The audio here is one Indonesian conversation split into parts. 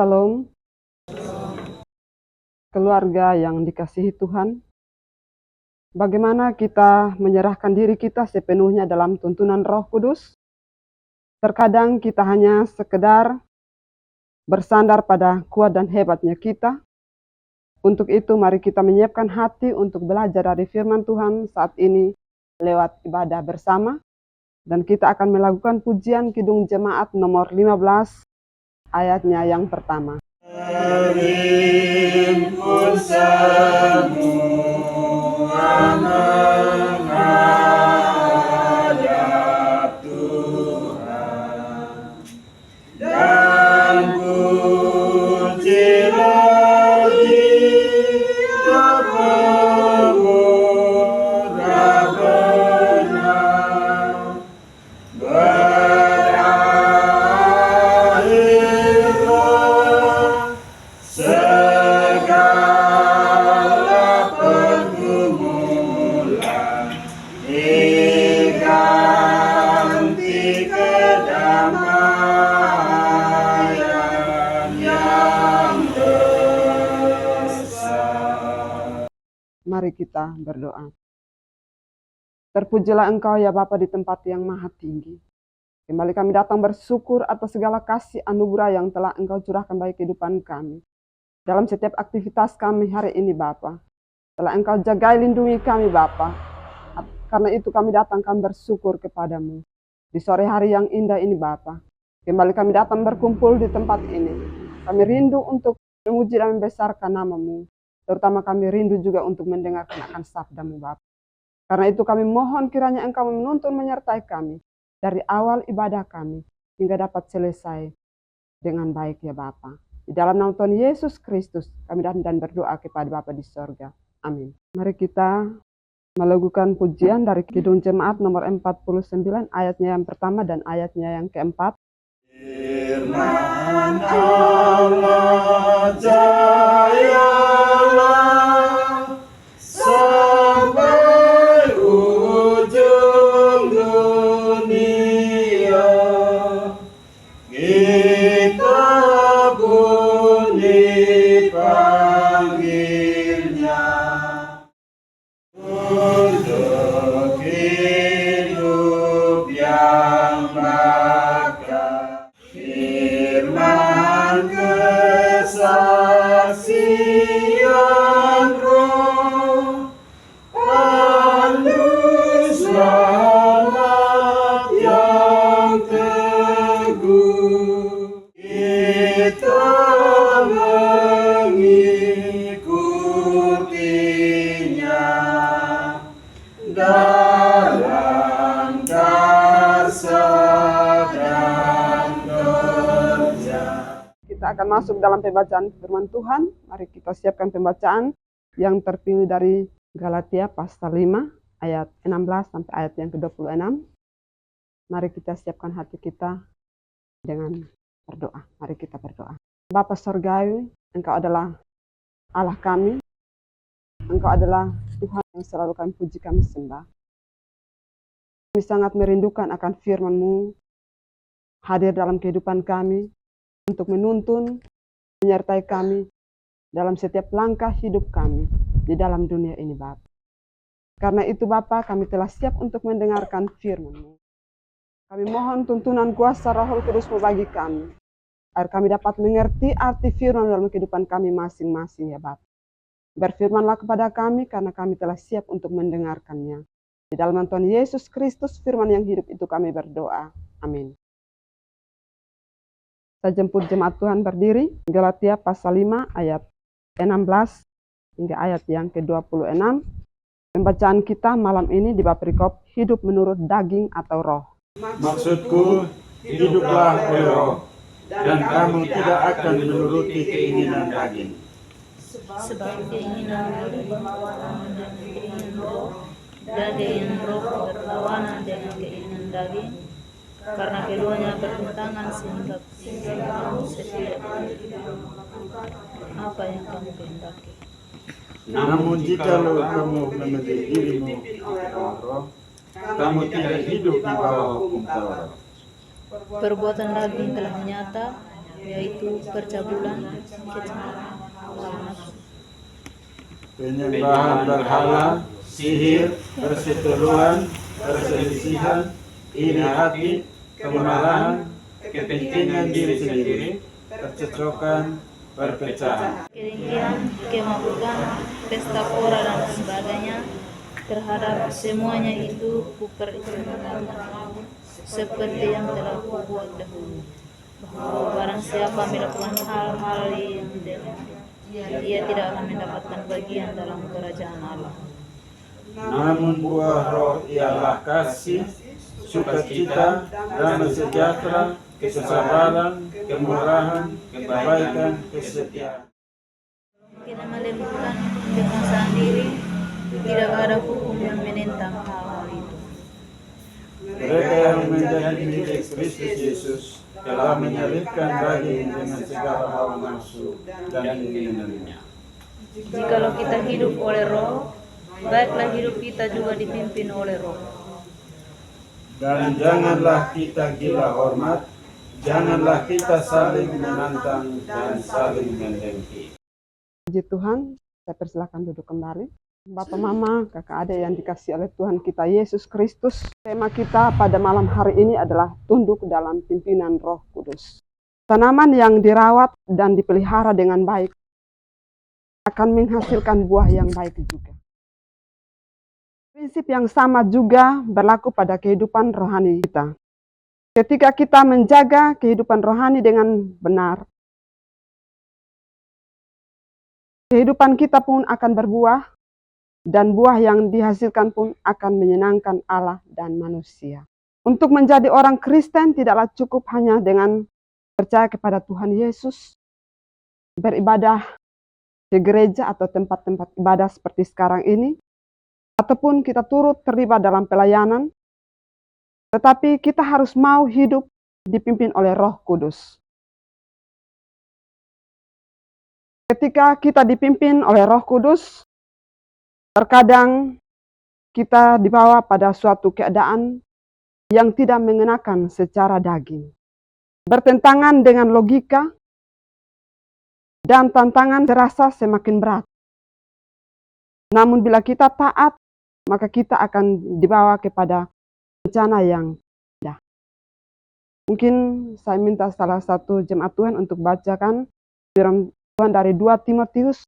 Salam, keluarga yang dikasihi Tuhan. Bagaimana kita menyerahkan diri kita sepenuhnya dalam tuntunan Roh Kudus? Terkadang kita hanya sekedar bersandar pada kuat dan hebatnya kita. Untuk itu mari kita menyiapkan hati untuk belajar dari firman Tuhan saat ini lewat ibadah bersama. Dan kita akan melakukan pujian Kidung Jemaat nomor 15 ayatnya yang pertama. Rimpu semua menghadap Tuhan, dan pujilah Dia pemurah benar. Berakhirlah segala pergumulan, diganti kedamaian yang besar. Mari kita berdoa. Terpujilah Engkau ya Bapa di tempat yang maha tinggi. Kembali kami datang bersyukur atas segala kasih anugerah yang telah Engkau curahkan bagi kehidupan kami. Dalam setiap aktivitas kami hari ini Bapa, telah Engkau jagai lindungi kami Bapa. Karena itu kami datang kami bersyukur kepadamu. Di sore hari yang indah ini Bapa, kembali kami datang berkumpul di tempat ini. Kami rindu untuk memuji dan membesarkan nama-Mu. Terutama kami rindu juga untuk mendengarkan akan sabda-Mu Bapa. Karena itu kami mohon kiranya Engkau menuntun menyertai kami dari awal ibadah kami hingga dapat selesai dengan baik ya Bapa. Di dalam nama Tuhan Yesus Kristus kami datang dan berdoa kepada Bapa di sorga. Amin. Mari kita melakukan pujian dari Kidung Jemaat nomor 49 ayatnya yang pertama dan ayatnya yang keempat. Firman Allah jayalah sampai ujung dunia. Kita bunyi panggilnya untuk hidup yang bakal. Firman kesaksian Roh, pandu selamat yang teguh. Kita mengikutinya dalam kasih dan kerja. Kita akan masuk dalam pembacaan firman Tuhan. Mari kita siapkan pembacaan yang terpilih dari Galatia pasal 5 ayat 16 sampai ayat yang ke-26. Mari kita siapkan hati kita dengan berdoa. Mari kita berdoa. Bapa Sorgawi, Engkau adalah Allah kami. Engkau adalah Tuhan yang selalu kami puji, kami sembah. Kami sangat merindukan akan firman-Mu hadir dalam kehidupan kami untuk menuntun, menyertai kami dalam setiap langkah hidup kami di dalam dunia ini Bapa. Karena itu Bapa, kami telah siap untuk mendengarkan firman-Mu. Kami mohon tuntunan kuasa Roh Kudus-Mu bagi kami, agar kami dapat mengerti arti firman dalam kehidupan kami masing-masing ya Bapa. Berfirmanlah kepada kami karena kami telah siap untuk mendengarkannya. Di dalam nama Tuhan Yesus Kristus, firman yang hidup itu kami berdoa. Amin. Saya jemput jemaat Tuhan berdiri. Galatia pasal 5 ayat 16 hingga ayat yang ke-26. Pembacaan kita malam ini di bab perikop hidup menurut daging atau roh. Maksudku, hiduplah oleh Roh, dan kamu tidak akan menuruti keinginan daging. Sebab keinginan daging berlawanan dengan keinginan roh, dan keinginan roh berlawanan dengan keinginan daging, karena keduanya bertentangan sehingga kamu tidak melakukan apa yang kamu kehendaki. Namun jikalau kamu memenuhi dirimu di bawah Roh, kamu tidak hidup di bawah hukum Taurat. Perbuatan daging telah nyata, yaitu percabulan, kecemaran, hawa nafsu, penyembahan berhala, sihir, perseteruan, perselisihan, iri hati, kemarahan, kepentingan diri sendiri, percekcokan, perpecahan. kedengkian, kemabukan, pesta pora dan sebagainya. Terhadap semuanya itu kuperingatkan seperti yang telah kubuat dahulu, bahwa barang siapa melakukan hal-hal yang demikian, ia tidak akan mendapatkan bagian dalam kerajaan Allah. Namun buah roh ialah kasih, sukacita, damai sejahtera, kesabaran, kemurahan, kebaikan, kesetiaan. Kita melembukan penguasaan diri, tidak ada hukum yang menentang hal-hal itu. Mereka yang menjadi milik Kristus Yesus telah menyalibkan daging dengan segala hawa nafsu dan keinginannya. Jikalau kita hidup oleh roh, baiklah hidup kita juga dipimpin oleh roh. Dan janganlah kita gila hormat, janganlah kita saling menantang dan saling mendengki. Puji Tuhan, saya persilakan duduk kembali. Bapak, Mama, kakak adik yang dikasihi oleh Tuhan kita Yesus Kristus. Tema kita pada malam hari ini adalah tunduk dalam pimpinan Roh Kudus. Tanaman yang dirawat dan dipelihara dengan baik akan menghasilkan buah yang baik juga. Prinsip yang sama juga berlaku pada kehidupan rohani kita. Ketika kita menjaga kehidupan rohani dengan benar, kehidupan kita pun akan berbuah, dan buah yang dihasilkan pun akan menyenangkan Allah dan manusia. Untuk menjadi orang Kristen tidaklah cukup hanya dengan percaya kepada Tuhan Yesus, beribadah ke gereja atau tempat-tempat ibadah seperti sekarang ini, ataupun kita turut terlibat dalam pelayanan, tetapi kita harus mau hidup dipimpin oleh Roh Kudus. Ketika kita dipimpin oleh Roh Kudus, terkadang kita dibawa pada suatu keadaan yang tidak mengenakan secara daging, bertentangan dengan logika, dan tantangan terasa semakin berat. Namun bila kita taat, maka kita akan dibawa kepada rencana yang indah. Mungkin saya minta salah satu jemaat Tuhan untuk bacakan firman Tuhan dari 2 Timotius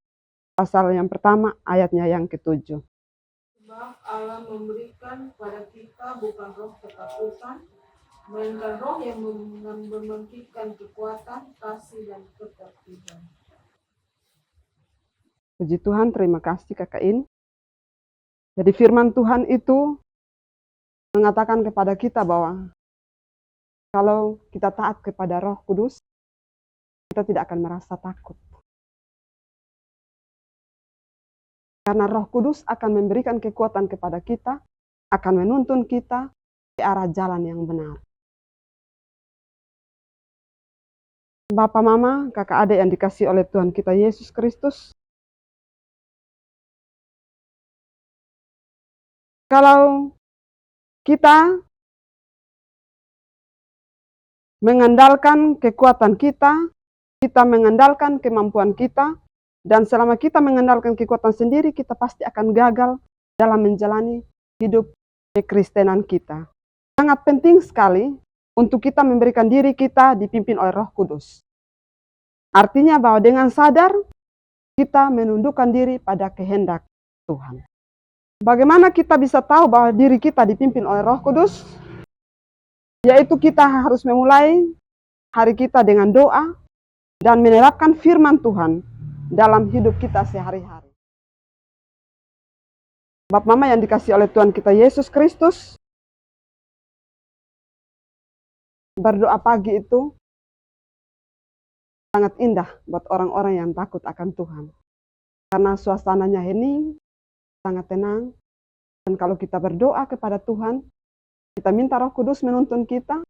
pasal yang pertama, ayatnya yang ke-7. Sebab Allah memberikan pada kita bukan roh ketakutan, melainkan roh yang membangkitkan kekuatan, kasih, dan ketertiban. Puji Tuhan, terima kasih Kakak In. Jadi firman Tuhan itu mengatakan kepada kita bahwa kalau kita taat kepada Roh Kudus, kita tidak akan merasa takut. Karena Roh Kudus akan memberikan kekuatan kepada kita, akan menuntun kita ke arah jalan yang benar. Bapak, Mama, kakak adik yang dikasihi oleh Tuhan kita Yesus Kristus, kalau kita mengandalkan kekuatan kita, kita mengandalkan kemampuan kita, dan selama kita mengandalkan kekuatan sendiri, kita pasti akan gagal dalam menjalani hidup kekristenan kita. Sangat penting sekali untuk kita memberikan diri kita dipimpin oleh Roh Kudus. Artinya bahwa dengan sadar, kita menundukkan diri pada kehendak Tuhan. Bagaimana kita bisa tahu bahwa diri kita dipimpin oleh Roh Kudus? Yaitu kita harus memulai hari kita dengan doa dan menerapkan firman Tuhan dalam hidup kita sehari-hari. Bapak, Mama yang dikasihi oleh Tuhan kita Yesus Kristus, berdoa pagi itu sangat indah buat orang-orang yang takut akan Tuhan. Karena suasananya hening, sangat tenang, dan kalau kita berdoa kepada Tuhan, kita minta Roh Kudus menuntun kita,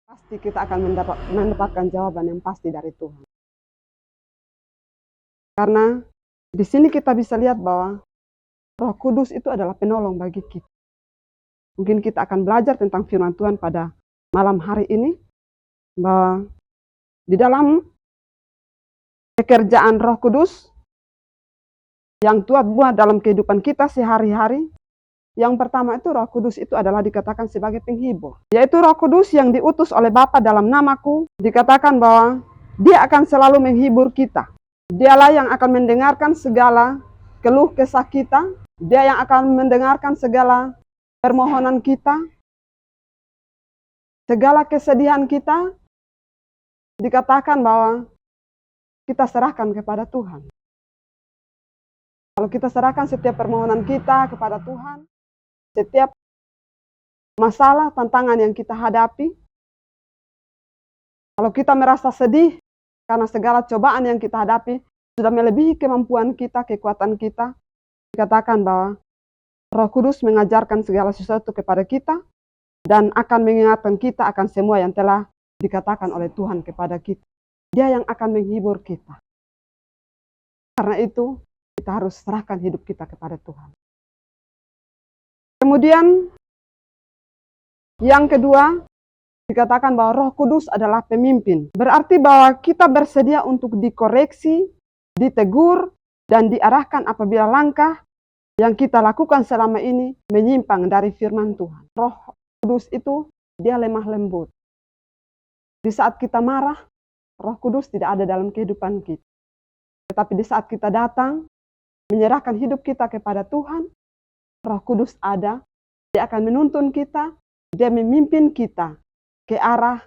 pasti kita akan mendapatkan jawaban yang pasti dari Tuhan. Karena di sini kita bisa lihat bahwa Roh Kudus itu adalah penolong bagi kita. Mungkin kita akan belajar tentang firman Tuhan pada malam hari ini, bahwa di dalam pekerjaan Roh Kudus yang Tuhan buat dalam kehidupan kita sehari-hari. Yang pertama itu Roh Kudus itu adalah dikatakan sebagai penghibur. Yaitu Roh Kudus yang diutus oleh Bapa dalam namaku, dikatakan bahwa Dia akan selalu menghibur kita. Dialah yang akan mendengarkan segala keluh kesah kita. Dia yang akan mendengarkan segala permohonan kita, segala kesedihan kita. Dikatakan bahwa kita serahkan kepada Tuhan. Kalau kita serahkan setiap permohonan kita kepada Tuhan, setiap masalah, tantangan yang kita hadapi, kalau kita merasa sedih karena segala cobaan yang kita hadapi sudah melebihi kemampuan kita, kekuatan kita, dikatakan bahwa Roh Kudus mengajarkan segala sesuatu kepada kita dan akan mengingatkan kita akan semua yang telah dikatakan oleh Tuhan kepada kita. Dia yang akan menghibur kita. Karena itu, kita harus serahkan hidup kita kepada Tuhan. Kemudian, yang kedua, dikatakan bahwa Roh Kudus adalah pemimpin. Berarti bahwa kita bersedia untuk dikoreksi, ditegur, dan diarahkan apabila langkah yang kita lakukan selama ini menyimpang dari firman Tuhan. Roh Kudus itu, dia lemah lembut. Di saat kita marah, Roh Kudus tidak ada dalam kehidupan kita. Tetapi di saat kita datang, menyerahkan hidup kita kepada Tuhan, Roh Kudus ada, Dia akan menuntun kita, Dia memimpin kita ke arah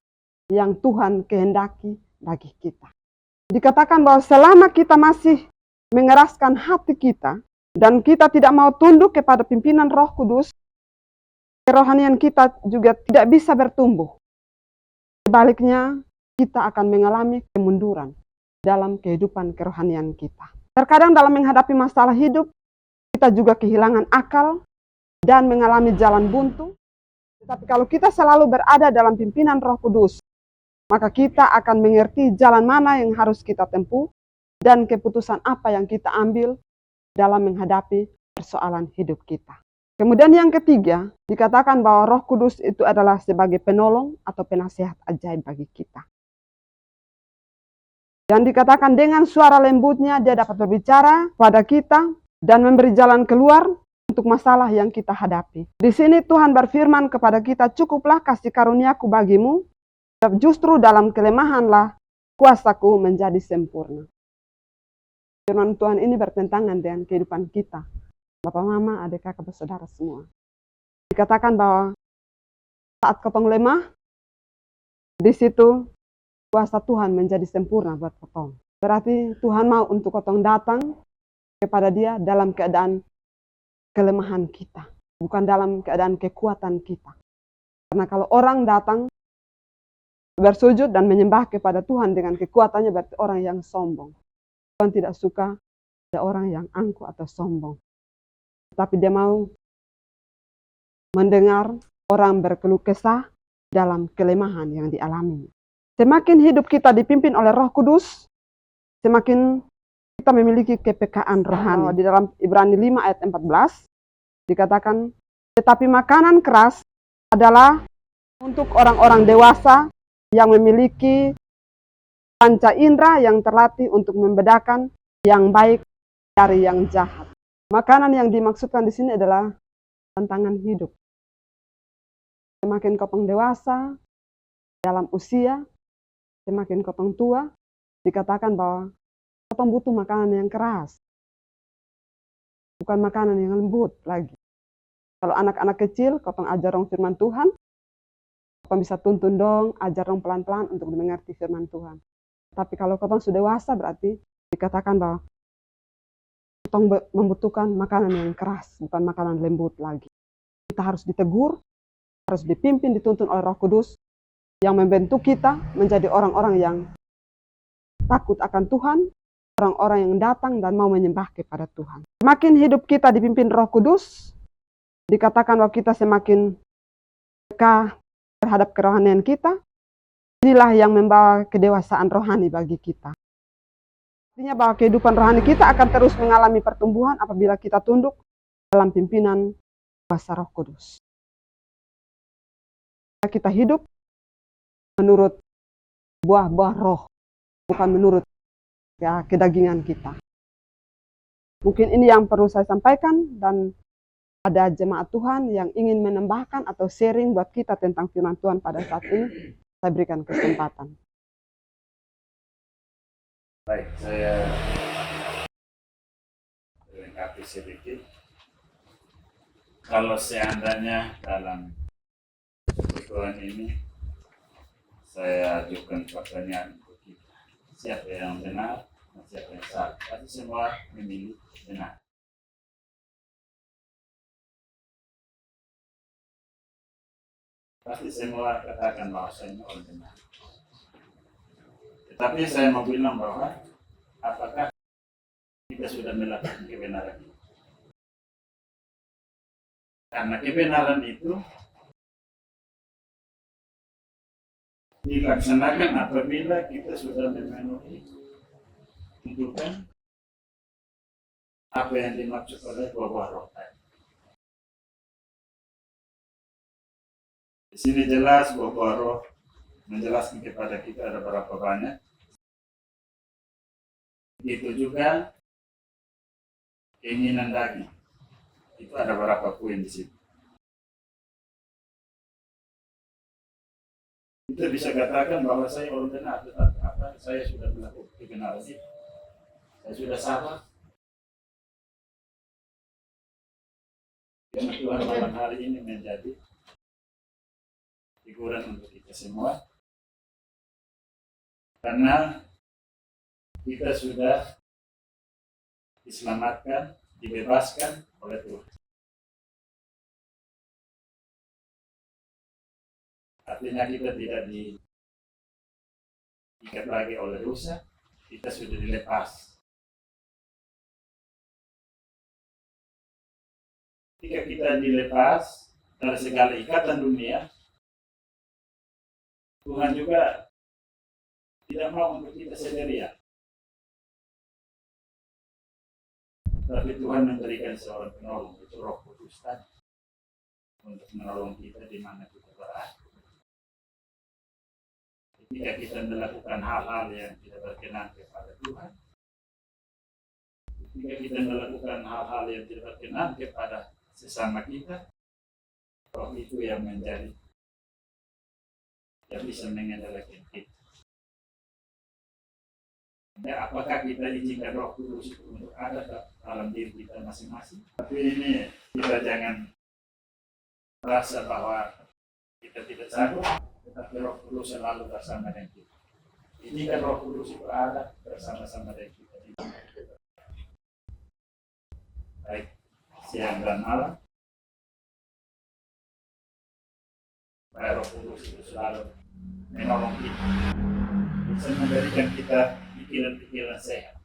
yang Tuhan kehendaki bagi kita. Dikatakan bahwa selama kita masih mengeraskan hati kita, dan kita tidak mau tunduk kepada pimpinan Roh Kudus, kerohanian kita juga tidak bisa bertumbuh. Sebaliknya, kita akan mengalami kemunduran dalam kehidupan kerohanian kita. Terkadang dalam menghadapi masalah hidup, kita juga kehilangan akal dan mengalami jalan buntu. Tetapi kalau kita selalu berada dalam pimpinan Roh Kudus, maka kita akan mengerti jalan mana yang harus kita tempuh dan keputusan apa yang kita ambil dalam menghadapi persoalan hidup kita. Kemudian yang ketiga, dikatakan bahwa Roh Kudus itu adalah sebagai penolong atau penasihat ajaib bagi kita. Yang dikatakan dengan suara lembutnya dia dapat berbicara pada kita dan memberi jalan keluar untuk masalah yang kita hadapi. Di sini Tuhan berfirman kepada kita, cukuplah kasih karuniaku bagimu, justru dalam kelemahanlah kuasaku menjadi sempurna. Firman Tuhan ini bertentangan dengan kehidupan kita. Bapak, mama, adik, kakak, bersaudara semua. Dikatakan bahwa saat kotong lemah, di situ kuasa Tuhan menjadi sempurna buat kotong. Berarti Tuhan mau untuk kotong datang kepada Dia dalam keadaan kelemahan kita, bukan dalam keadaan kekuatan kita. Karena kalau orang datang bersujud dan menyembah kepada Tuhan dengan kekuatannya, berarti orang yang sombong. Tuhan tidak suka ada orang yang angkuh atau sombong. Tapi Dia mau mendengar orang berkeluh kesah dalam kelemahan yang dialami. Semakin hidup kita dipimpin oleh Roh Kudus, semakin kita memiliki kepekaan rohani. Di dalam Ibrani 5 ayat 14 dikatakan, tetapi makanan keras adalah untuk orang-orang dewasa yang memiliki panca indera yang terlatih untuk membedakan yang baik dari yang jahat. Makanan yang dimaksudkan di sini adalah tantangan hidup. Semakin kotong dewasa dalam usia, semakin kotong tua, dikatakan bahwa kotong butuh makanan yang keras. Bukan makanan yang lembut lagi. Kalau anak-anak kecil, kotong ajar dong firman Tuhan, kotong bisa tuntun dong, ajar dong pelan-pelan untuk mengerti firman Tuhan. Tapi kalau kotong sudah dewasa, berarti dikatakan bahwa kotong membutuhkan makanan yang keras, bukan makanan lembut lagi. Kita harus ditegur, harus dipimpin, dituntun oleh Roh Kudus yang membentuk kita menjadi orang-orang yang takut akan Tuhan, orang-orang yang datang dan mau menyembah kepada Tuhan. Semakin hidup kita dipimpin Roh Kudus, dikatakan bahwa kita semakin peka terhadap kerohanian kita. Inilah yang membawa kedewasaan rohani bagi kita. Artinya bahwa kehidupan rohani kita akan terus mengalami pertumbuhan apabila kita tunduk dalam pimpinan kuasa Roh Kudus. Kita hidup menurut buah-buah roh. bukan menurut kedagingan kita. Mungkin ini yang perlu saya sampaikan, dan ada jemaat Tuhan yang ingin menambahkan atau sharing buat kita tentang firman Tuhan pada saat ini, saya berikan kesempatan. Baik, saya lengkapi sedikit. Kalau seandainya dalam kebutuhan ini saya ajukan pertanyaan untuk kita, siapa yang benar dan siapa yang salah? Pasti semua memilih benar. Pasti semua katakan bahwa saya ini orang benar. Tetapi saya mau bilang bahwa apakah kita sudah melakukan kebenaran itu? Karena kebenaran itu dilaksanakan apabila kita sudah memenuhi tuntutan apa yang dimaksud oleh buah-buah roh tadi. Di sini jelas buah-buah roh menjelaskan kepada kita ada berapa banyak. Itu juga keinginan daging. Itu ada berapa poin di situ. Kita bisa katakan bahwa saya orang benar, tetapi apa saya sudah melakukan kebenaran itu. Saya sudah salah. Karena Tuhan malam hari ini menjadi hiburan untuk kita semua. Karena kita sudah diselamatkan, dibebaskan oleh Tuhan. Artinya kita tidak diikat lagi oleh dosa, kita sudah dilepas. Ketika kita dilepas dari segala ikatan dunia, Tuhan juga tidak mau untuk kita sendirian. Tapi Tuhan memberikan seorang penolong, itu Roh Kudus tadi, untuk menolong kita di mana kita berada. Ketika kita melakukan hal-hal yang tidak berkenan kepada Tuhan, ketika kita melakukan hal-hal yang tidak berkenan kepada sesama kita, Roh itu yang menjadi yang bisa mengendalikan kita. Ya, apakah kita izinkan Roh Kudus untuk ada dalam diri kita masing-masing? Tapi ini kita jangan merasa bahwa kita tidak sanggup, tetapi Roh Kudus selalu bersama dengan kita. Ini kan Roh Kudus itu ada bersama-sama dengan kita. Baik, siang dan malam, Roh Kudus itu selalu menolong kita, bisa memberikan kita pikiran-pikiran sehat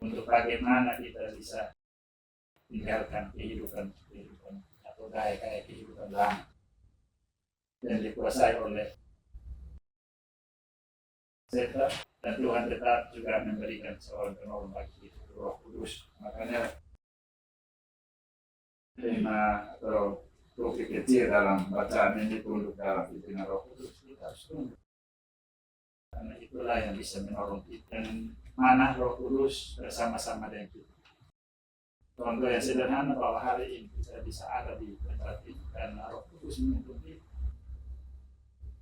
untuk bagaimana kita bisa tinggalkan kehidupan atau gaya kehidupan lama yang dikuasai oleh setan, dan Tuhan tetap juga memberikan seorang penolong bagi kita, Roh Kudus. Makanya tema atau topik kecil dalam bacaan ini tunduk dalam pimpinan Roh Kudus, kita harus tunduk. Karena itulah yang bisa menolong kita. Dan mana Roh Kudus bersama-sama dengan kita. Contoh yang sederhana bahwa hari ini kita bisa ada di tempat ini karena Roh Kudus menuntun kita.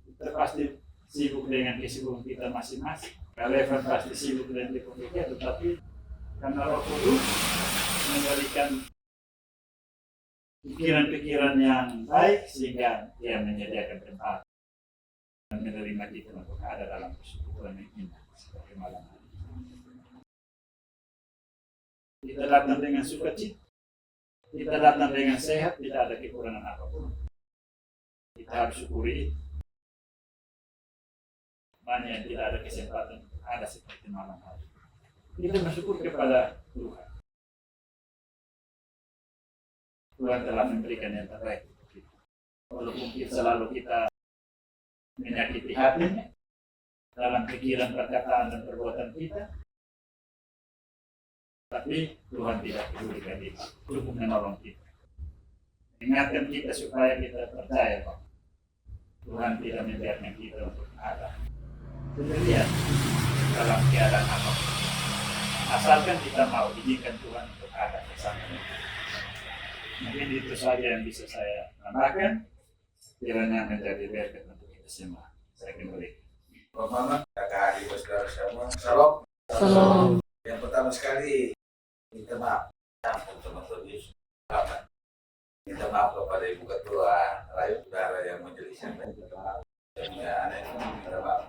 Kita pasti sibuk dengan kesibukan kita masing-masing. Kalian pasti sibuk dengan kesibukan kita, tetapi karena Roh Kudus memberikan pikiran-pikiran yang baik sehingga dia menyediakan tempat dan menerima kita untuk ada dalam persekutuan yang indah seperti malam hari. Kita datang dengan sukacita, kita datang dengan sehat, tidak ada kekurangan apapun. Kita harus syukuri mana yang tidak ada kesempatan ada seperti malam hari. Kita bersyukur kepada Tuhan. Tuhan telah memberikan yang terbaik untuk kita. Walaupun selalu kita menyakiti hatinya dalam pikiran, perkataan, dan perbuatan kita, tapi Tuhan tidak pedulikan itu untuk menolong kita. Ingatkan kita supaya kita percaya bahwa Tuhan tidak membiarkan kita untuk ada sendirian. dalam keadaan apapun. Asalkan kita mau izinkan Tuhan untuk ada bersama. Mungkin itu saja yang bisa saya tambahkan. Kiranya menjadi berkat untuk kita semua. Saya kembali. Mama, kakak adik saudara semua, salam. Salam. Yang pertama sekali minta maaf teman-teman Yesus. Minta maaf kepada Ibu Ketua Rayu Saudara yang menjeliskan. Minta maaf. Ya, anak itu minta maaf.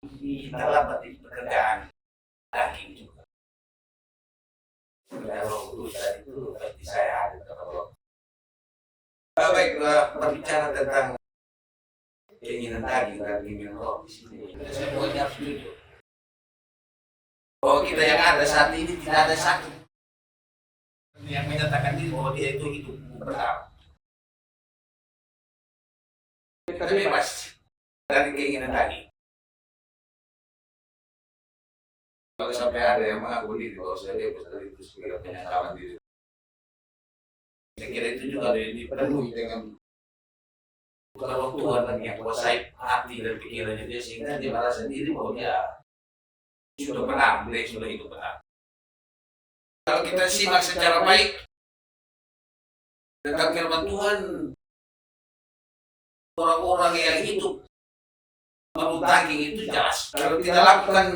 Kita lambat di pekerjaan daging juga. Kalau Kudus tadi itu seperti saya ada kalau. Baik, berbicara tentang keinginan daging dan keinginan roh di sini. Semuanya harus jujur. Bahwa kita yang ada saat ini tidak ada satu yang menyatakan diri bahwa dia itu hidup benar. Kita bebas dari keinginan daging. Kalau sampai ada yang mengaku diri bahwa saya bebas dari itu sebagai penyangkalan diri. Saya kira itu juga dipenuhi dengan kalau Tuhan lagi yang kuasai hati dan pikirannya dia sehingga dia merasa sendiri bahwa dia sudah benar, dia sudah hidup benar. Kalau kita simak secara baik tentang firman Tuhan, orang-orang yang hidup menurut daging itu jelas. Kalau tidak lakukan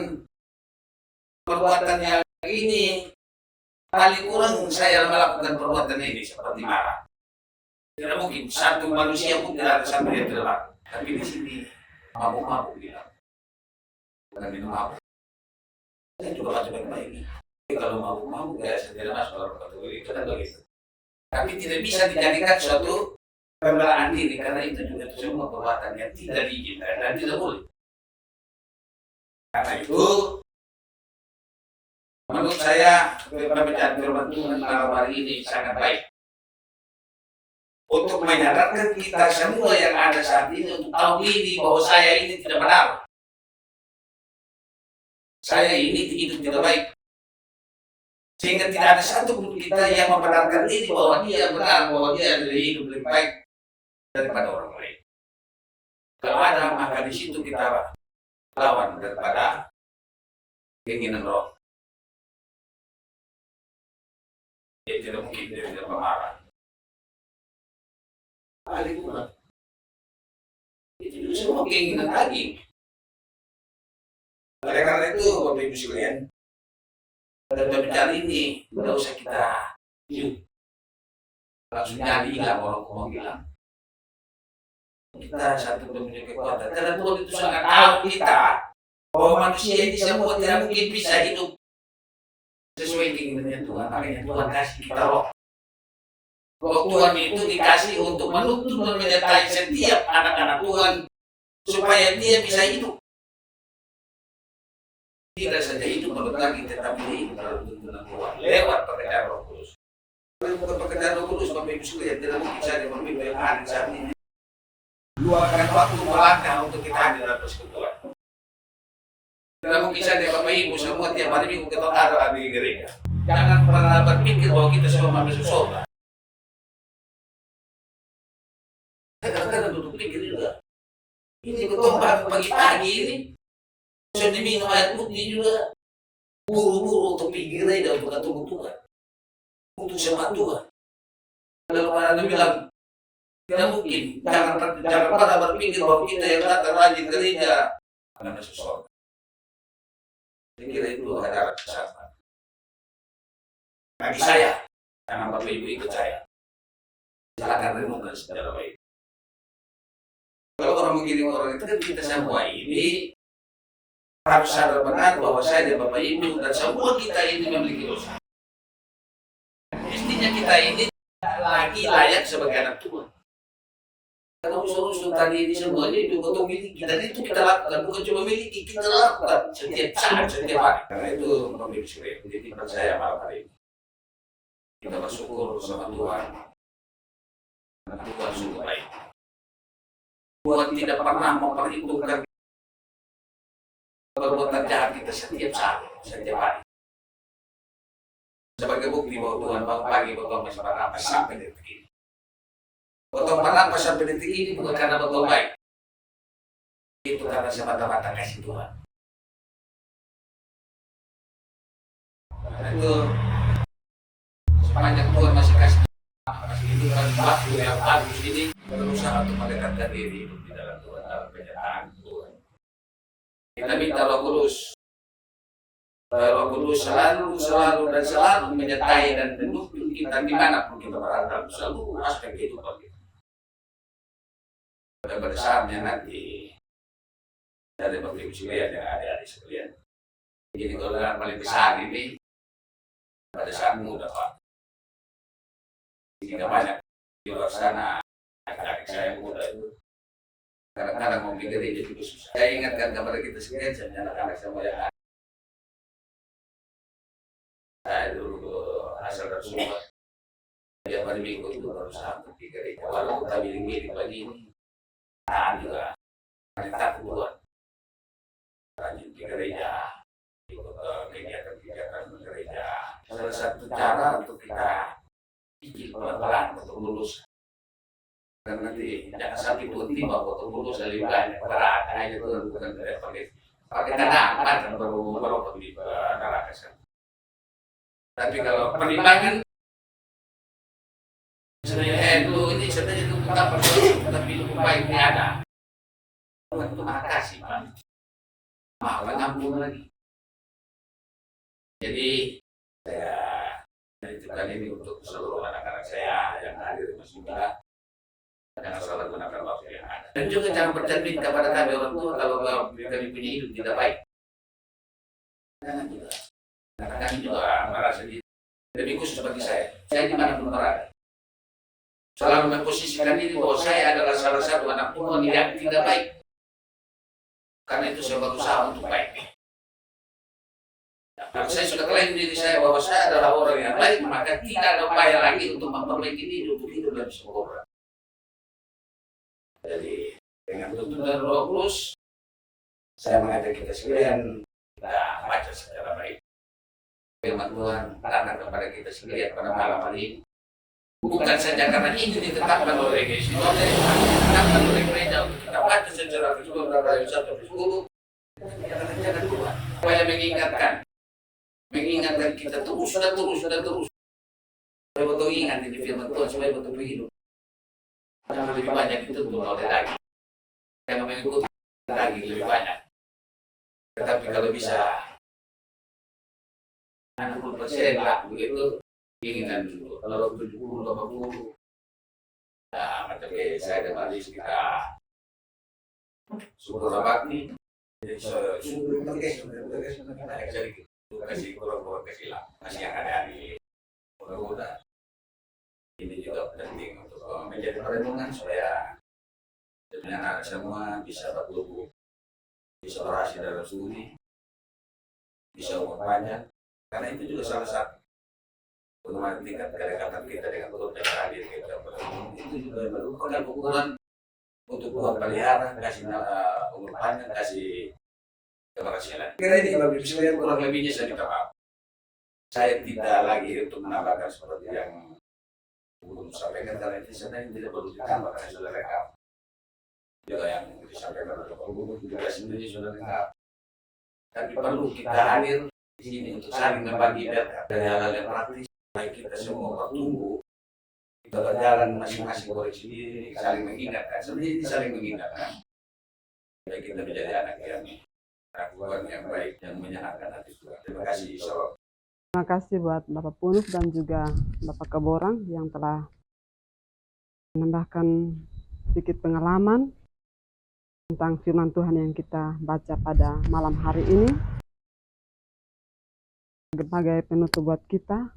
perbuatan yang ini, paling kurang saya melakukan perbuatan ini seperti marah. Tidak mungkin satu manusia pun tidak ada satu yang tidak lakukan. Tapi di sini mabuk-mabuk bilang, bukan minum mabuk. Saya coba baca baik-baik. Kalau mabuk-mabuk ya saya tidak masuk dalam kategori itu kan begitu. Tapi tidak bisa dijadikan suatu pembelaan diri karena itu juga semua perbuatan yang tidak diizinkan dan tidak boleh. Karena itu menurut saya pembacaan firman Tuhan malam hari ini sangat baik untuk menyadarkan kita semua yang ada saat ini untuk tahu diri bahwa saya ini tidak benar. Saya ini hidup tidak baik. Sehingga tidak ada satu pun kita yang membenarkan diri bahwa dia benar, bahwa dia adalah hidup lebih baik daripada orang lain. Kalau ada, maka di situ kita lawan daripada keinginan roh. Dia tidak mungkin dia tidak marah. Paling kurang. Itu semua keinginan daging. Oleh karena itu, Bapak Ibu sekalian, pada pembicaraan ini, tidak usah kita langsung nyali hilang orang ngomong hilang. Kita satu punya kekuatan. Karena Tuhan itu sangat tahu kita bahwa manusia ini semua tidak mungkin bisa hidup sesuai keinginannya Tuhan. Makanya Tuhan kasih kita roh. Roh Tuhan itu dikasih untuk menuntun dan menyertai setiap anak-anak Tuhan supaya dia bisa hidup. Tidak saja hidup menurut lagi, tetapi hidup dalam tuntunan Tuhan lewat pekerjaan Roh Kudus. Lewat pekerjaan Roh Kudus, Bapak Ibu sekalian, tidak mungkin saja pemimpin yang hadir saat ini luangkan waktu melangkah untuk kita hadir dalam persekutuan. Tidak mungkin saja Bapak Ibu semua tiap hari minggu kita ada di gereja. Jangan pernah berpikir bahwa kita semua manusia surga. Kadang-kadang duduk pikir juga. Ini betul pagi-pagi ini. Sudah diminum air putih juga. Buru-buru untuk pikir aja untuk ketemu Tuhan. Untuk sama Tuhan. Kalau ada bilang, tidak mungkin. Jangan pernah berpikir bahwa kita yang datang rajin gereja karena sesuatu. Saya kira itu adalah kesalahan. Bagi saya, karena Bapak Ibu ikut saya. Silakan renungkan secara baik. Kalau orang mengirim orang itu kan kita semua ini harus sadar benar bahwa saya dan Bapak Ibu dan semua kita ini memiliki dosa. Mestinya kita ini lagi layak sebagai anak Tuhan. Kalau usul-usul tadi ini semuanya itu untuk miliki dan itu kita lakukan, bukan cuma miliki, kita lakukan setiap saat, setiap hari. Karena itu memiliki sekali. Jadi percaya malam hari ini kita bersyukur sama Tuhan. Karena Tuhan sungguh baik. Tuhan tidak pernah memperhitungkan perbuatan jahat kita setiap saat, setiap hari. Sebagai bukti bahwa Tuhan bangun pagi, potong bernapas sampai detik ini. Potong bernapas sampai detik ini bukan karena potong baik. Itu karena semata-mata kasih Tuhan. itu sepanjang Tuhan masih kasih kehidupan waktu yang bagus ini, berusaha untuk mendekatkan diri hidup di dalam Tuhan, dalam kenyataan Tuhan. Kita minta Roh Kudus, Roh Kudus selalu menyertai dan mendukung kita dimanapun kita berada, selalu aspek kehidupan kita. Pada saatnya nanti dari Bapak Ibu sekalian dan adik-adik sekalian, ini golongan paling besar ini pada saat muda Pak. Tidak banyak di luar sana adik-adik saya muda itu kadang-kadang mau pikir ini juga susah. Saya ingatkan kepada kita sekalian, anak-anak semua yang ada. Saya dulu asal dari Sumba. Dia pada minggu itu berusaha untuk di gereja. Walaupun kami miring begini, juga kita keluar. Rajin di gereja, ikut kegiatan-kegiatan gereja. Salah satu cara untuk kita bikin pelan-pelan untuk lulus. Karena nanti jangan sampai tiba-tiba untuk lulus lebih banyak berat. Hanya itu bukan pakai tanah baru di neraka. Tapi kalau pertimbangan sebenarnya dulu ini sebenarnya itu bukan persoalan, tapi lebih baik ini ada. Tuhan itu makasih Pak. Maaf mengampun lagi. Jadi saya menitipkan ini untuk seluruh anak-anak saya yang hadir di masjid juga. Jangan salah gunakan waktu yang ada. Dan juga jangan bercermin kepada kami orang tua kalau kami punya hidup tidak baik. Jangan juga. Karena kami juga merasa lebih khusus bagi saya. Saya dimanapun berada. Selalu memposisikan diri bahwa saya adalah salah satu anak Tuhan yang tidak baik. Karena itu saya berusaha untuk baik. Kalau saya sudah klaim diri saya bahwa saya adalah orang yang baik, maka tidak ada upaya lagi untuk memperbaiki diri untuk hidup lebih sempurna. Jadi dengan tuntunan Roh Kudus, saya mengajak kita sekalian kita baca secara baik. Firman Tuhan datang kepada kita sekalian pada malam hari ini. Bukan saja karena ini ditetapkan oleh GSI, ditetapkan oleh gereja untuk kita baca secara visual dari 1-10. Jangan lupa, supaya mengingatkan kita terus. Supaya betul ingat di firman Tuhan, supaya betul hidup. Jangan lebih banyak itu untuk oleh daging. Jangan mengikuti daging lebih banyak. Tetapi kalau bisa 60% lah begitu keinginan dulu. Kalau 70-80, nah macam kayak saya dan Aris kita syukur bakti. Jadi syukur jadi kasih kurang kesilang masih yang ada di mudah-mudahan ini juga penting untuk menjadi perlindungan supaya anak semua bisa bertumbuh, bisa berhasil dalam studi, bisa umur panjang. Karena itu juga salah satu untuk meningkatkan kedekatan kita dengan Tuhan dan hadir kita bertemu. Itu juga merupakan ukuran untuk Tuhan pelihara, kasih umur panjang, kasih keberhasilan. Kira ini kalau bisa kurang lebihnya saya minta maaf. Saya tidak lagi untuk menambahkan seperti yang belum sampaikan karena itu sebenarnya tidak perlu ditambah karena sudah lengkap. Juga yang disampaikan oleh Pak Gubernur juga sendiri sudah lengkap. Tapi perlu kita hadir di sini untuk saling membagi berkat dari hal-hal yang praktis. Baik kita semua bertumbuh, kita berjalan masing-masing koreksi diri, saling mengingatkan. Sebenarnya saling mengingatkan. Baik kita menjadi anak yang lakukan yang baik, yang menyenangkan hati Tuhan. Terima kasih. Terima kasih buat Bapak Punuk dan juga Bapak Keborang yang telah menambahkan sedikit pengalaman tentang firman Tuhan yang kita baca pada malam hari ini. Sebagai penutup buat kita,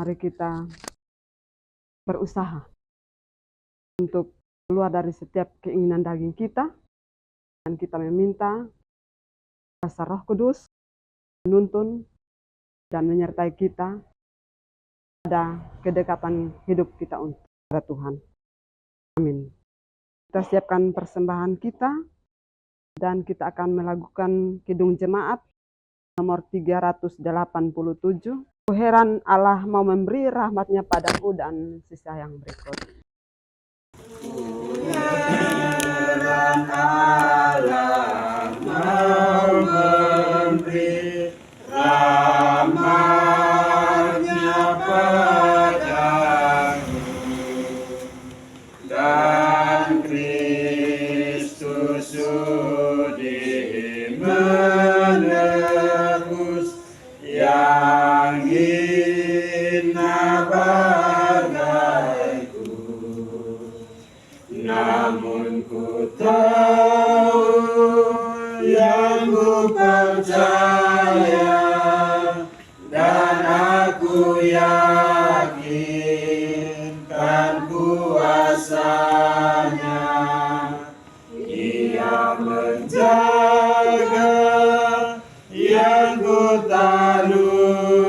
mari kita berusaha untuk keluar dari setiap keinginan daging kita dan kita meminta kuasa Roh Kudus menuntun dan menyertai kita pada kedekatan hidup kita untuk Tuhan. Amin. Kita siapkan persembahan kita dan kita akan melakukan kidung jemaat nomor 387. Tuhan Allah mau memberi rahmatnya padaku dan sisa yang berikut. Tuhan Allah mau memberi rahmat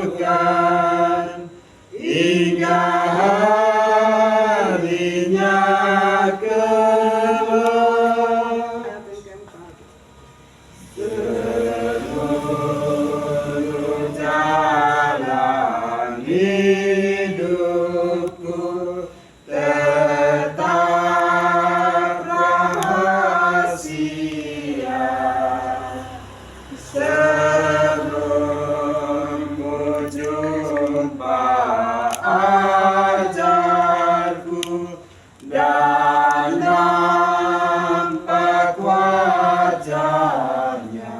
lalukan hingga harinya kelak. Seluruh jalan hidupku tetap rahasia sebelum ku jumpa ajalku dan nampak wajahnya.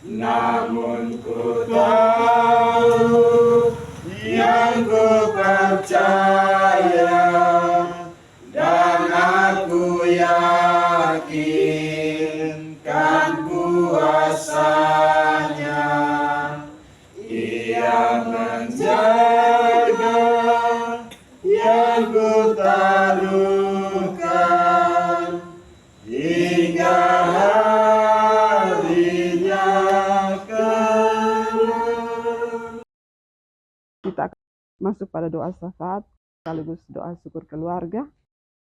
Namun ku tahu yang ku percaya dan aku yakin kan kuasanya. Ia menjaga yang ku taruhkan hingga harinya kelak. Kita akan masuk pada doa syafaat sekaligus doa syukur keluarga.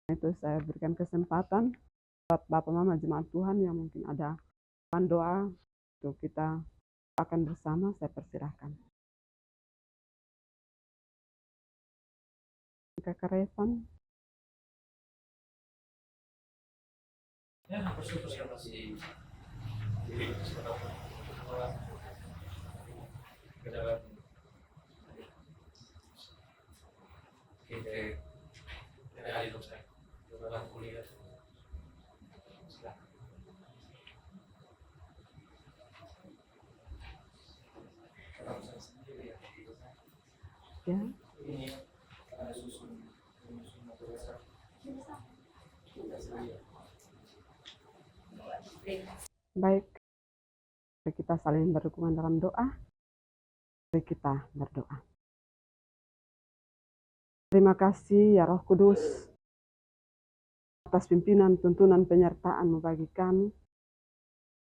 Itu saya berikan kesempatan buat Bapak Mama Jemaat Tuhan yang mungkin ada doa untuk kita akan bersama. Saya persilahkan. Kakak Revan. Ya, bersyukur siapa sih? Jadi ke dalam kita hari dosa dalam kuliah. Silakan. Ya. Ini ada susun madrasah. Baik. Mari kita saling berdukungan dalam doa. Mari kita berdoa. Terima kasih ya Roh Kudus atas pimpinan, tuntunan, penyertaan-Mu bagi kami,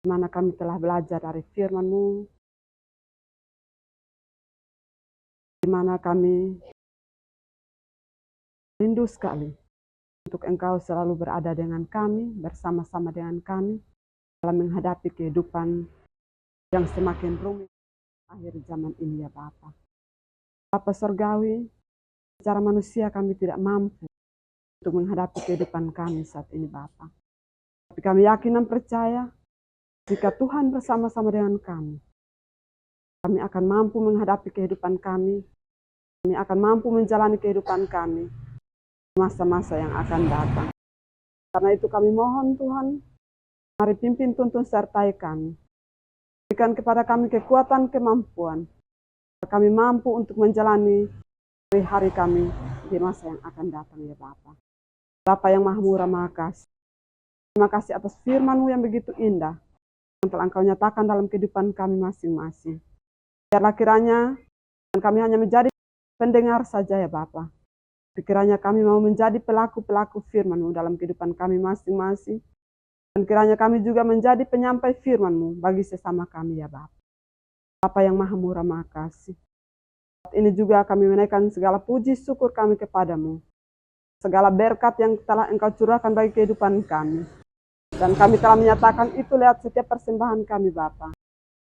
di mana kami telah belajar dari firman-Mu, di mana kami rindu sekali untuk Engkau selalu berada dengan kami, bersama-sama dengan kami, dalam menghadapi kehidupan yang semakin rumit akhir zaman ini ya Bapa. Bapa Surgawi, secara manusia kami tidak mampu untuk menghadapi kehidupan kami saat ini Bapa. Tapi kami yakin dan percaya, jika Tuhan bersama-sama dengan kami akan mampu menghadapi kehidupan kami akan mampu menjalani kehidupan kami masa-masa yang akan datang. Karena itu kami mohon Tuhan, mari pimpin, tuntun, sertai kami. Berikan kepada kami kekuatan, kemampuan, agar kami mampu untuk menjalani hari-hari kami di masa yang akan datang ya Bapa. Bapa yang Maha Murah, Maha Kasih. Terima kasih atas firman-Mu yang begitu indah, yang telah Engkau nyatakan dalam kehidupan kami masing-masing. Biarlah kiranya kami hanya menjadi pendengar saja ya Bapa. Kiranya kami mau menjadi pelaku-pelaku firman-Mu dalam kehidupan kami masing-masing. Dan kiranya kami juga menjadi penyampai firman-Mu bagi sesama kami ya Bapa. Bapa yang Maha Murah, Maha Kasih. Saat ini juga kami menaikkan segala puji syukur kami kepadamu. Segala berkat yang telah Engkau curahkan bagi kehidupan kami. Dan kami telah menyatakan itu lewat setiap persembahan kami Bapa.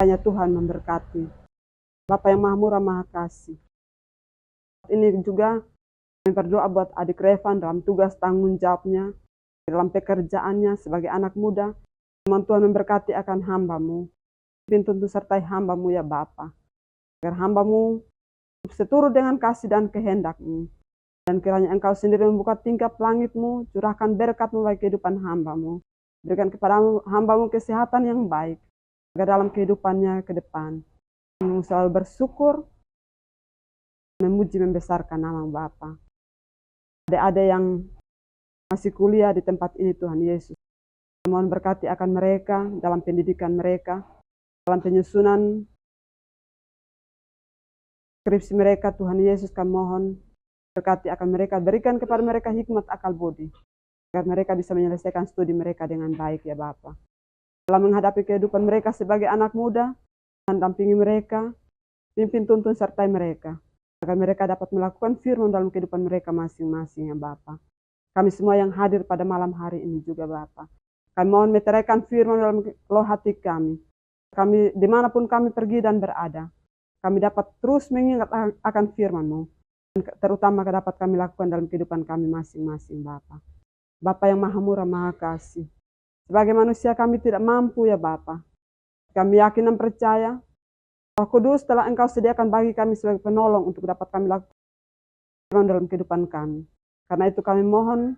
Hanya Tuhan memberkati. Bapa yang Maha Murah, Maha Kasih. Saat ini juga kami berdoa buat adik Revan dalam tugas tanggung jawabnya, dalam pekerjaannya sebagai anak muda. Tuhan memberkati akan hamba-Mu. Pimpin tentu sertai hamba-Mu ya Bapa. Agar hamba-Mu seturut dengan kasih dan kehendak-Mu. Dan kiranya Engkau sendiri membuka tingkap langit-Mu, curahkan berkat-Mu bagi kehidupan hamba-Mu. Berikan kepada hamba-Mu kesehatan yang baik, agar dalam kehidupannya ke depan, Mu selalu bersyukur, memuji, membesarkan nama Bapa. Ada yang masih kuliah di tempat ini Tuhan Yesus. Mohon berkati akan mereka, dalam pendidikan mereka, dalam penyusunan skripsi mereka Tuhan Yesus kami mohon. Berkati akan mereka, berikan kepada mereka hikmat akal budi, agar mereka bisa menyelesaikan studi mereka dengan baik ya Bapa. Dalam menghadapi kehidupan mereka sebagai anak muda, Tuhan dampingi mereka, pimpin tuntun sertai mereka, agar mereka dapat melakukan firman dalam kehidupan mereka masing-masing ya Bapa. Kami semua yang hadir pada malam hari ini juga Bapa. Kami mohon meteraikan firman dalam loh hati kami. Kami dimanapun kami pergi dan berada, kami dapat terus mengingat akan firman-Mu. Terutama dapat kami lakukan dalam kehidupan kami masing-masing Bapa. Bapa yang maha murah, maha kasih. Sebagai manusia kami tidak mampu ya Bapa. Kami yakin dan percaya, Roh Kudus telah Engkau sediakan bagi kami sebagai penolong untuk dapat kami lakukan dalam kehidupan kami. Karena itu kami mohon,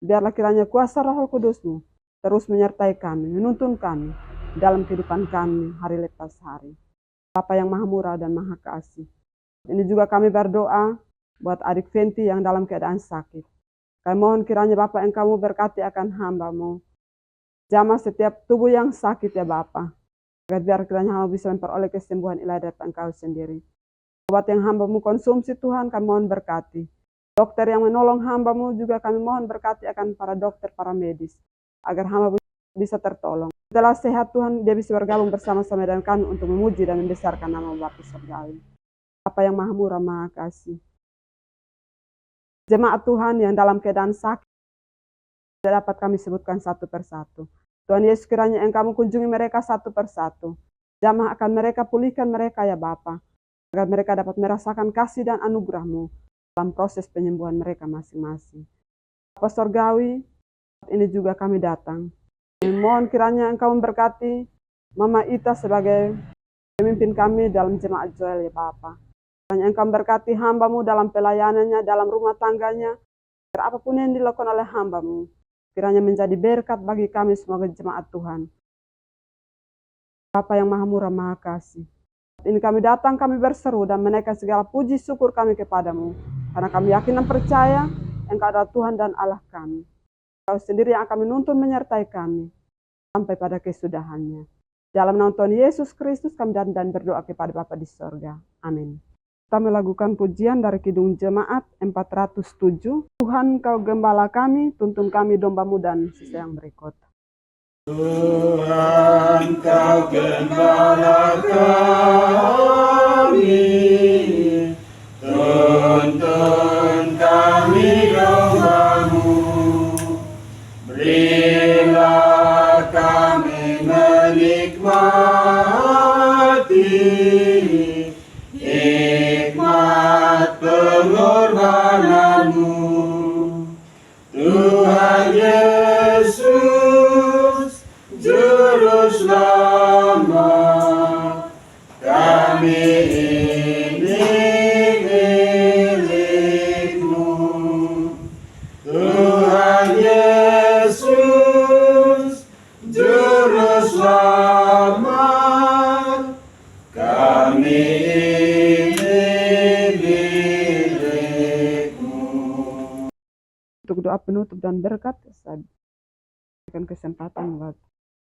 biarlah kiranya kuasa Roh Kudus-Mu terus menyertai kami, menuntun kami dalam kehidupan kami hari lepas hari. Bapa yang maha murah dan maha kasih. Ini juga kami berdoa buat adik Fenty yang dalam keadaan sakit. Kami mohon kiranya Bapa Engkau berkati akan hamba-Mu. Jamah setiap tubuh yang sakit ya Bapa. Agar biar kiranya hamba bisa memperoleh kesembuhan ilahi dari Engkau sendiri. Obat yang hamba-Mu konsumsi Tuhan kami mohon berkati. Dokter yang menolong hamba-Mu juga kami mohon berkati akan para dokter, para medis. Agar hamba bisa tertolong. Setelah sehat Tuhan, dia bisa bergabung bersama-sama dengan kami untuk memuji dan membesarkan nama Bapa Surgawi. Bapa yang maha murah, maha kasih. Jemaat Tuhan yang dalam keadaan sakit, tidak dapat kami sebutkan satu persatu. Tuhan Yesus kiranya Engkau mengunjungi mereka satu persatu. Jamah akan mereka, pulihkan mereka ya Bapa. Agar mereka dapat merasakan kasih dan anugerah-Mu dalam proses penyembuhan mereka masing-masing. Bapa Surgawi, ini juga kami datang. Mohon kiranya Engkau memberkati Mama Ita sebagai pemimpin kami dalam jemaat Joel ya Bapa. Kiranya Engkau memberkati hamba-Mu dalam pelayanannya, dalam rumah tangganya. Apapun yang dilakukan oleh hamba-Mu, kiranya menjadi berkat bagi kami sebagai jemaat Tuhan. Bapa yang maha murah, maha kasih. Ini kami datang, kami berseru dan menaikkan segala puji syukur kami kepadamu. Karena kami yakin dan percaya Engkau adalah Tuhan dan Allah kami. Engkau sendiri yang akan menuntun menyertai kami sampai pada kesudahannya. Dalam nama Tuhan Yesus Kristus kami dan berdoa kepada Bapa di sorga. Amin. Kita melakukan pujian dari Kidung Jemaat 407. Tuhan Kau gembala kami, tuntun kami domba-Mu dan sisa yang berikut. Tuhan Kau gembala kami, tuntun kami domba-Mu, berilah kami menikmati hikmat pengorbanan-Mu, Tuhan Yesus, Juru Selamat, kami ini milik-Mu. Tuhan Yesus, Juru Selamat, kami Untuk doa penutup dan berkat, saya berikan kesempatan buat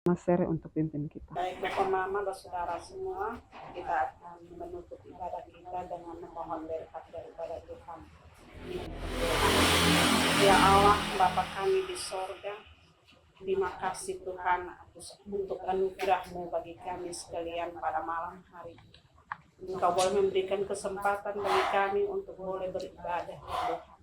Mas Sere untuk pimpin kita. Baik Bapak Mama dan Saudara semua, kita akan menutup ibadah kita dengan memohon berkat daripada Tuhan. Ya Allah, Bapa kami di sorga, terima kasih Tuhan untuk anugerah-Mu bagi kami sekalian pada malam hari. Engkau boleh memberikan kesempatan bagi kami untuk boleh beribadah ya Tuhan.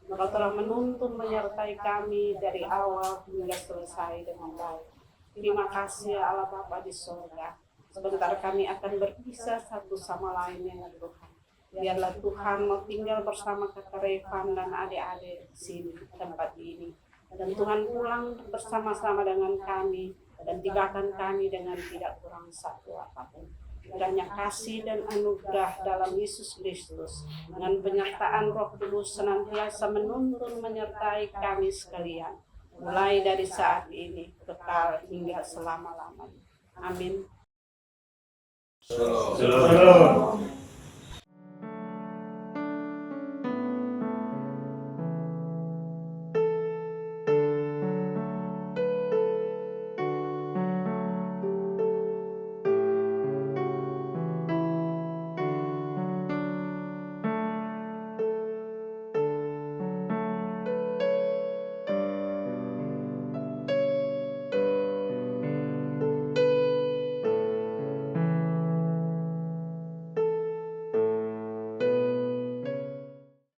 Engkau telah menuntun menyertai kami dari awal hingga selesai dengan baik. Terima kasih ya Allah Bapa di sorga. Sebentar kami akan berpisah satu sama lain ya Tuhan. Biarlah Tuhan mau tinggal bersama Kakak Revan dan adik-adik di sini tempat ini. Dan Tuhan pulang bersama-sama dengan kami dan tibakan kami dengan tidak kurang satu apapun. Kiranya kasih dan anugerah dalam Yesus Kristus dengan penyertaan Roh Kudus senantiasa menuntun menyertai kami sekalian, mulai dari saat ini kekal hingga selama-lamanya. Amin. Shalom.